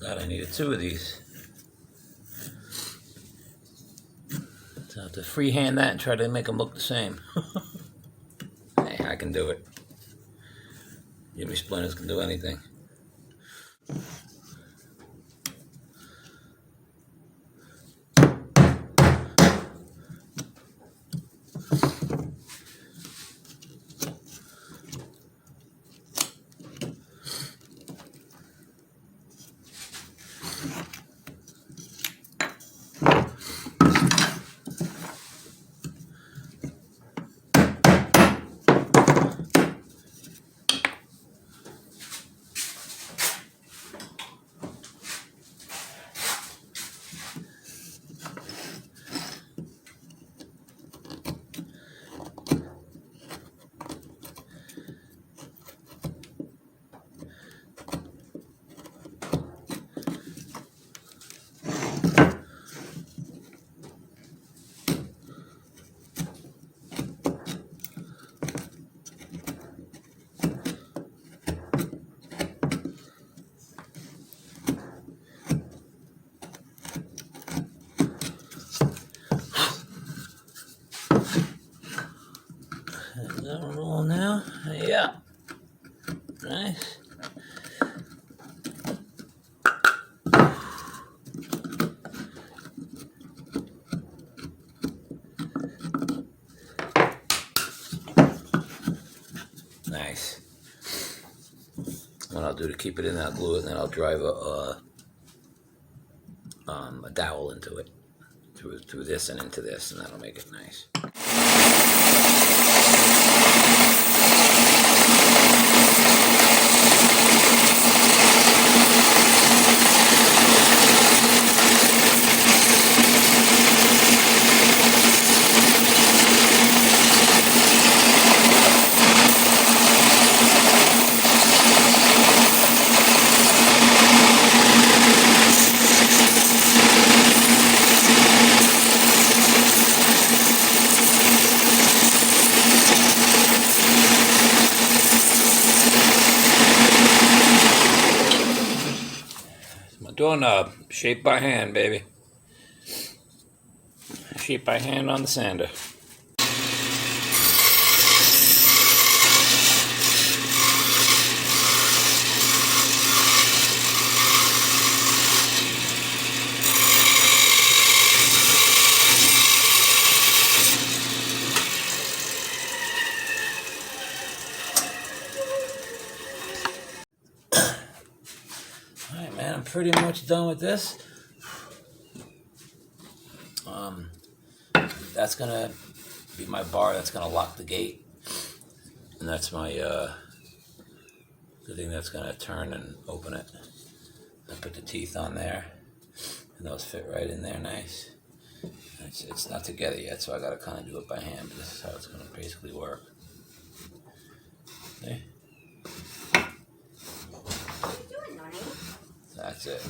Forgot I needed 2 of these. So I have to freehand that and try to make them look the same. Hey, I can do it. Jimmy Splinters can do anything. Is that one roll now? Yeah. Nice. Nice. What I'll do to keep it in, I'll glue it, and then I'll drive a dowel into it through this and into this, and that'll make it nice. Doorknob, shaped by hand, baby. Shaped by hand on the sander. Alright, man, I'm pretty much done with this. That's gonna be my bar that's gonna lock the gate, and that's my the thing that's gonna turn and open it. I put the teeth on there, and those fit right in there nice. It's not together yet, so I gotta kind of do it by hand, but this is how it's gonna basically work. Okay. What are you doing, Nani? That's it.